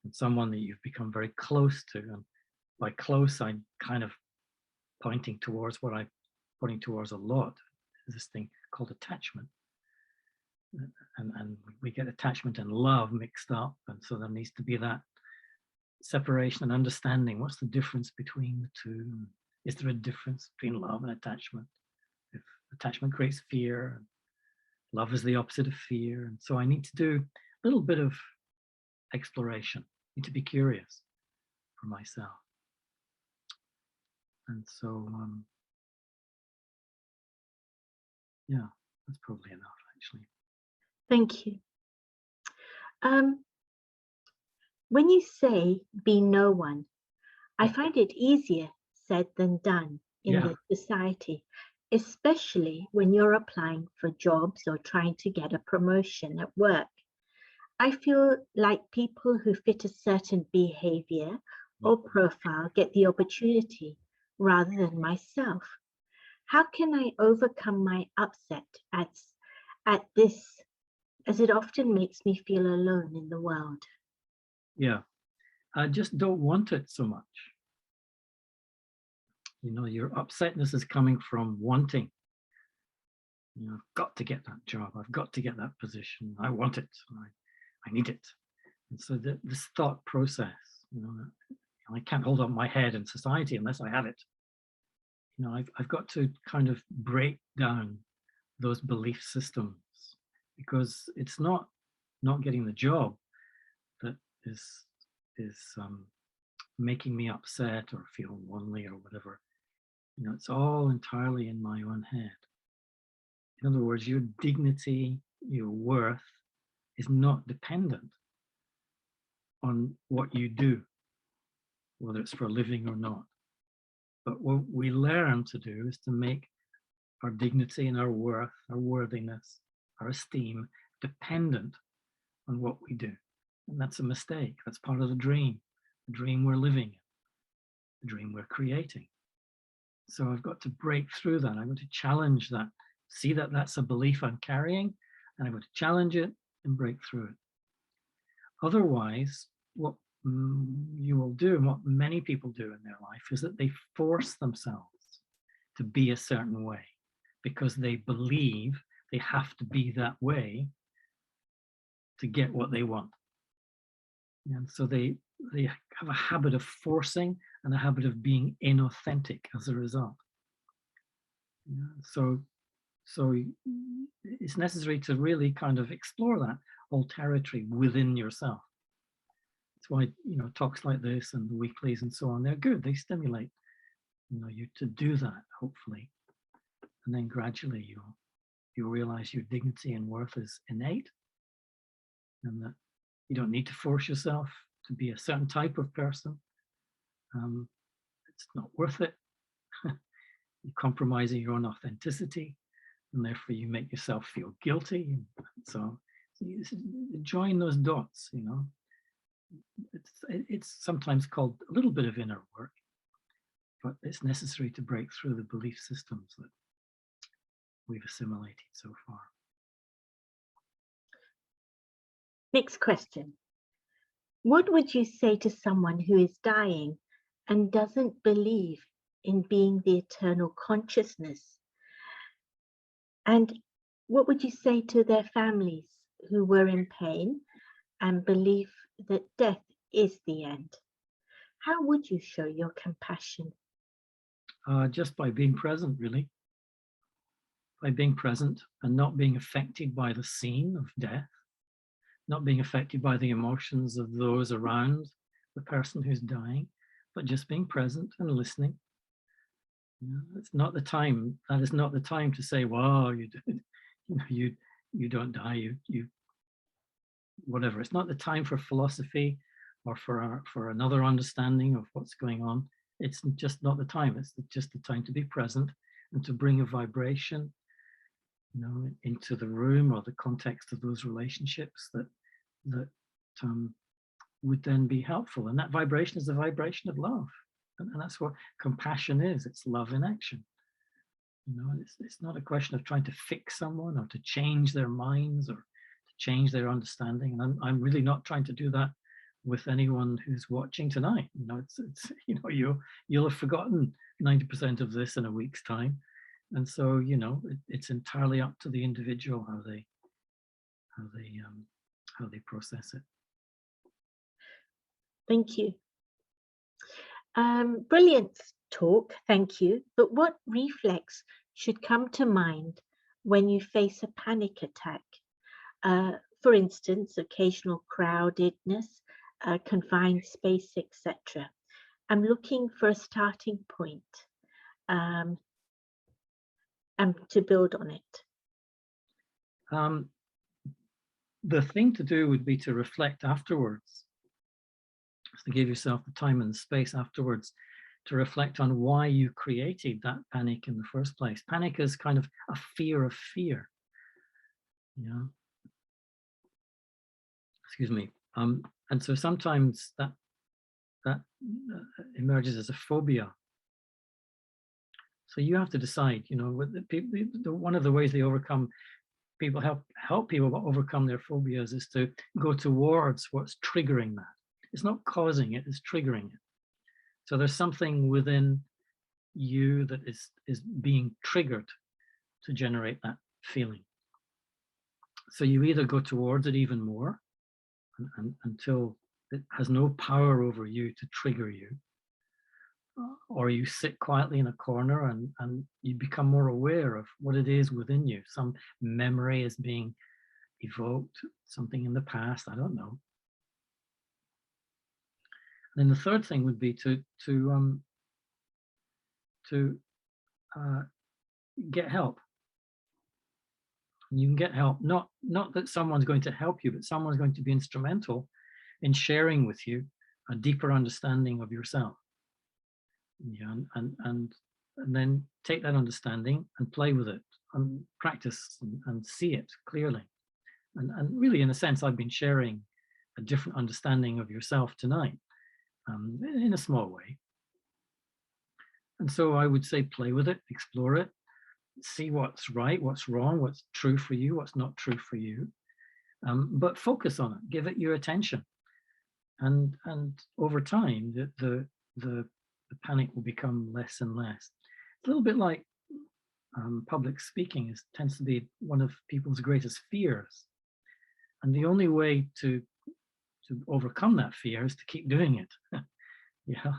And someone that you've become very close to, and by close, I'm kind of pointing towards what I'm pointing towards a lot, is this thing called attachment. And we get attachment and love mixed up. And so there needs to be that separation and understanding. What's the difference between the two? Is there a difference between love and attachment? If attachment creates fear, love is the opposite of fear. And so I need to do a little bit of exploration. I need to be curious for myself. And so, yeah, that's probably enough, actually. Thank you. When you say be no one, I find it easier said than done in this society, especially when you're applying for jobs or trying to get a promotion at work. I feel like people who fit a certain behavior or profile get the opportunity rather than myself. How can I overcome my upset at this, as it often makes me feel alone in the world? Yeah, I just don't want it so much. You know, your upsetness is coming from wanting. You know, I've got to get that job. I've got to get that position. I want it. I need it. And so this thought process, you know, I can't hold up my head in society unless I have it. You know, I've got to kind of break down those belief systems, because it's not getting the job that is making me upset or feel lonely or whatever. You know, it's all entirely in my own head. In other words, your dignity, your worth is not dependent on what you do, whether it's for a living or not. But what we learn to do is to make our dignity and our worth, our worthiness, our esteem, dependent on what we do. And that's a mistake. That's part of the dream we're living in, the dream we're creating. So I've got to break through that. I'm going to challenge that, see that that's a belief I'm carrying, and I'm going to challenge it and break through it. Otherwise, what you will do, and what many people do in their life, is that they force themselves to be a certain way because they believe they have to be that way to get what they want. And so they have a habit of forcing and a habit of being inauthentic as a result. So it's necessary to really kind of explore that whole territory within yourself. That's why, talks like this and the weeklies and so on, they're good. They stimulate, you to do that, hopefully. And then gradually you'll realize your dignity and worth is innate, and that you don't need to force yourself to be a certain type of person. It's not worth it. You're compromising your own authenticity, and therefore you make yourself feel guilty. So you join those dots, It's sometimes called a little bit of inner work, but it's necessary to break through the belief systems that we've assimilated so far. Next question. What would you say to someone who is dying and doesn't believe in being the eternal consciousness? And what would you say to their families who were in pain and believe that death is the end? How would you show your compassion? Just by being present, really. By being present and not being affected by the scene of death, not being affected by the emotions of those around the person who's dying, but just being present and listening. It's not the time. That is not the time to say, "Wow, you don't die. You whatever." It's not the time for philosophy or for another understanding of what's going on. It's just not the time. It's just the time to be present and to bring a vibration, into the room or the context of those relationships that would then be helpful. And that vibration is the vibration of love. And that's what compassion is. It's love in action. It's not a question of trying to fix someone or to change their minds or to change their understanding. And I'm really not trying to do that with anyone who's watching tonight. You'll have forgotten 90% of this in a week's time. And so, it's entirely up to the individual how they process it. Thank you. Brilliant talk, thank you. But what reflex should come to mind when you face a panic attack? For instance, occasional crowdedness, confined space, etc. I'm looking for a starting point and to build on it. The thing to do would be to reflect afterwards, to give yourself the time and the space afterwards to reflect on why you created that panic in the first place. Panic is kind of a fear of fear. Excuse me. And so sometimes that emerges as a phobia. So you have to decide, one of the ways they overcome, people help people overcome their phobias is to go towards what's triggering that. It's not causing it, it's triggering it. So there's something within you that is being triggered to generate that feeling. So you either go towards it even more until it has no power over you to trigger you, or you sit quietly in a corner and you become more aware of what it is within you. Some memory is being evoked, something in the past, I don't know. And then the third thing would be to get help. And you can get help, not that someone's going to help you, but someone's going to be instrumental in sharing with you a deeper understanding of yourself. Yeah, and and then take that understanding and play with it and practice and see it clearly. And really, in a sense, I've been sharing a different understanding of yourself tonight, in a small way. And so I would say play with it, explore it, see what's right, what's wrong, what's true for you, what's not true for you. But focus on it, give it your attention. And over time, the panic will become less and less. It's a little bit like public speaking tends to be one of people's greatest fears. And the only way to overcome that fear is to keep doing it. Yeah.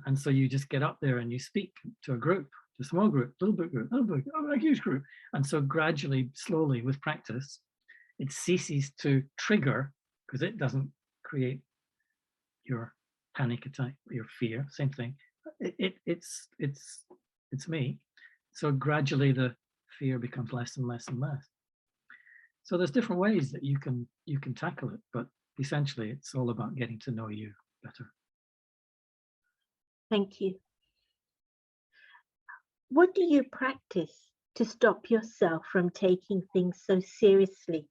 And so you just get up there and you speak to a group, to a small group, little bit group, a huge group. And so gradually, slowly, with practice, it ceases to trigger, because it doesn't create your panic attack, your fear, same thing. It's me. So gradually the fear becomes less and less and less. So there's different ways that you can tackle it, but essentially it's all about getting to know you better. Thank you. What do you practice to stop yourself from taking things so seriously,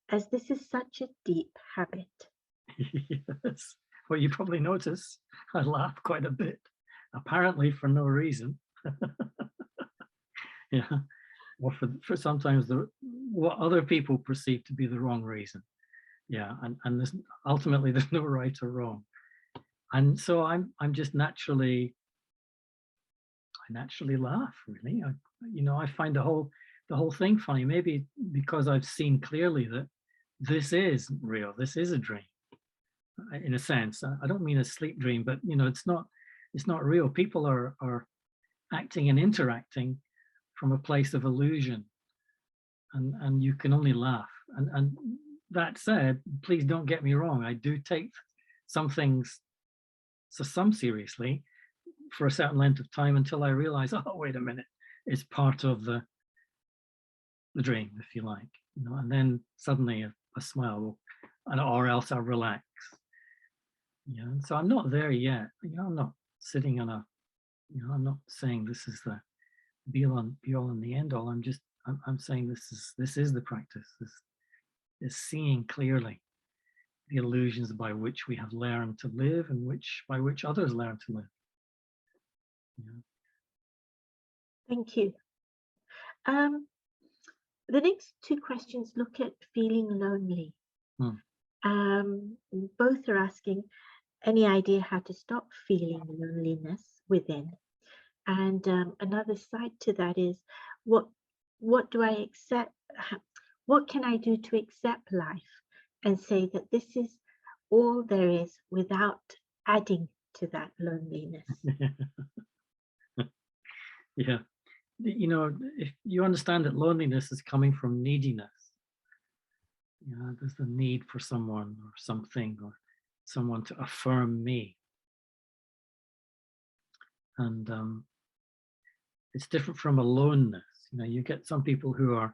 as this is such a deep habit? Yes. Well, you probably notice I laugh quite a bit, apparently for no reason. Yeah. Or for sometimes what other people perceive to be the wrong reason. Yeah. And ultimately there's no right or wrong. And so I'm just naturally laugh, really. I find the whole thing funny, maybe because I've seen clearly that this is real, this is a dream. In a sense, I don't mean a sleep dream, but it's not real. People are acting and interacting from a place of illusion, and you can only laugh. And that said, please don't get me wrong, I do take some things some seriously for a certain length of time until I realize, oh, wait a minute, it's part of the dream, if you like, and then suddenly a smile or else I'll relax. And so I'm not there yet. I'm not sitting on I'm not saying this is the be all and the end all. I'm saying this is the practice. This is seeing clearly the illusions by which we have learned to live and by which others learn to live. Thank you. The next two questions look at feeling lonely. Both are asking, any idea how to stop feeling loneliness within? And another side to that is, what do I accept? What can I do to accept life and say that this is all there is without adding to that loneliness? Yeah. If you understand that loneliness is coming from neediness, there's the need for someone or something or someone to affirm me. And it's different from aloneness. You get some people who are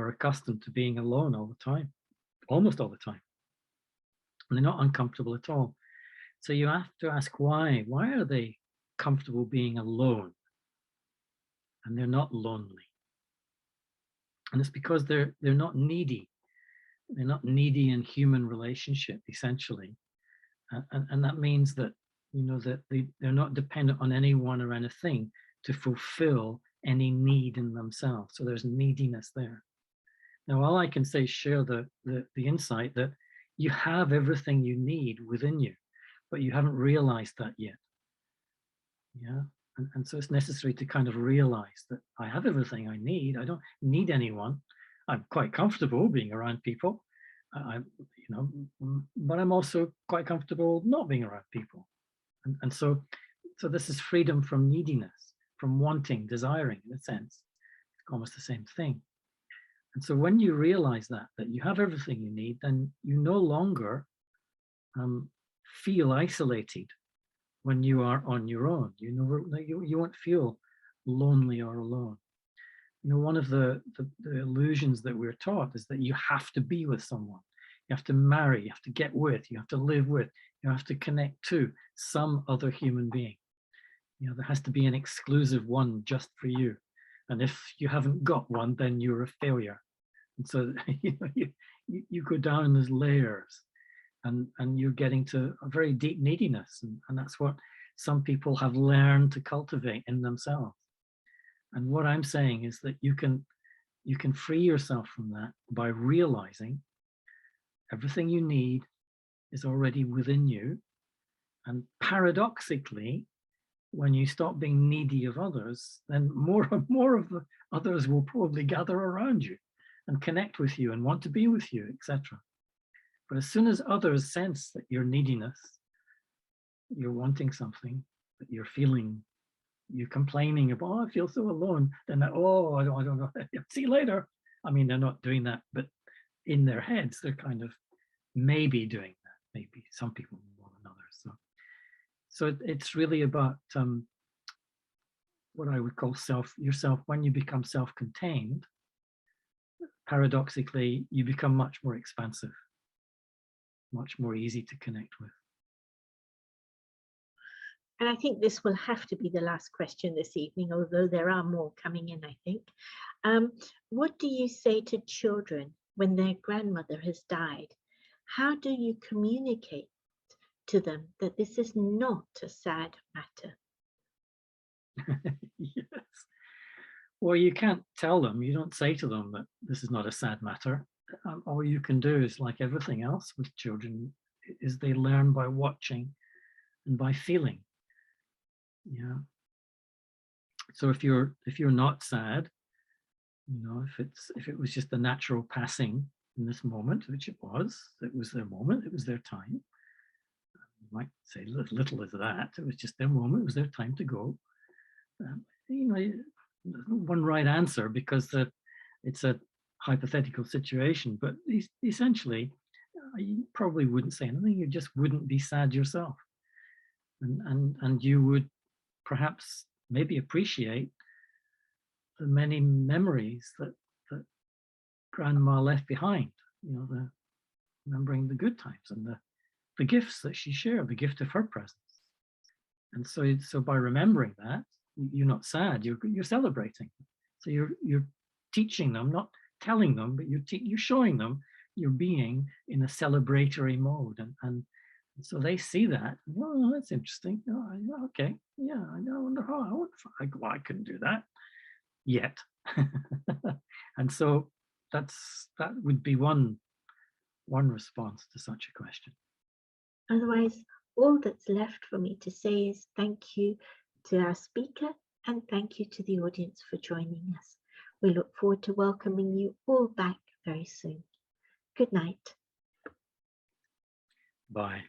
accustomed to being alone all the time, almost all the time. And they're not uncomfortable at all. So you have to ask why. Why are they comfortable being alone? And they're not lonely. And it's because they're not needy. They're not needy in human relationship, essentially. And that means that, that they're not dependent on anyone or anything to fulfill any need in themselves. So there's neediness there. Now, all I can say is share the insight that you have everything you need within you, but you haven't realized that yet. Yeah. And so it's necessary to kind of realize that I have everything I need. I don't need anyone. I'm quite comfortable being around people. But I'm also quite comfortable not being around people. And so this is freedom from neediness, from wanting, desiring, in a sense. It's almost the same thing. And so when you realize that you have everything you need, then you no longer feel isolated when you are on your own. You won't feel lonely or alone. One of the illusions that we're taught is that you have to be with someone. You have to marry, you have to get with, you have to live with, you have to connect to some other human being. You know, there has to be an exclusive one just for you. And if you haven't got one, then you're a failure. And so you know, you go down in those layers, and you're getting to a very deep neediness. And that's what some people have learned to cultivate in themselves. And what I'm saying is that you can free yourself from that by realizing everything you need is already within you. And paradoxically, when you stop being needy of others, then more and more of the others will probably gather around you and connect with you and want to be with you, etc. But as soon as others sense that your neediness, you're wanting something, that you're feeling, you're complaining about, oh, I feel so alone, then, oh, I don't know, see you later. I mean, they're not doing that, but in their heads, they're kind of maybe doing that, maybe some people more than others. So it's really about what I would call yourself. When you become self-contained, paradoxically, you become much more expansive, much more easy to connect with. And I think this will have to be the last question this evening, although there are more coming in, I think. What do you say to children when their grandmother has died? How do you communicate to them that this is not a sad matter? Yes. Well, you can't tell them, you don't say to them that this is not a sad matter. All you can do is, like everything else with children, is they learn by watching and by feeling. Yeah. So if you're not sad, you know, if it was just a natural passing in this moment, which it was their moment, it was their time. You might say little as that. It was just their moment, it was their time to go. You know, there's no one right answer, because it's a hypothetical situation, but essentially you probably wouldn't say anything. You just wouldn't be sad yourself, and you would perhaps maybe appreciate the many memories that grandma left behind, you know, remembering the good times and the gifts that she shared, the gift of her presence. And so by remembering that, you're not sad, you're celebrating. So you're teaching them, not telling them, but you're showing them you're being in a celebratory mode. And so they see that, oh, that's interesting. Oh, okay, yeah, I wonder how, I couldn't do that yet. And so that would be one response to such a question. Otherwise, all that's left for me to say is thank you to our speaker, and thank you to the audience for joining us. We look forward to welcoming you all back very soon. Good night. Bye.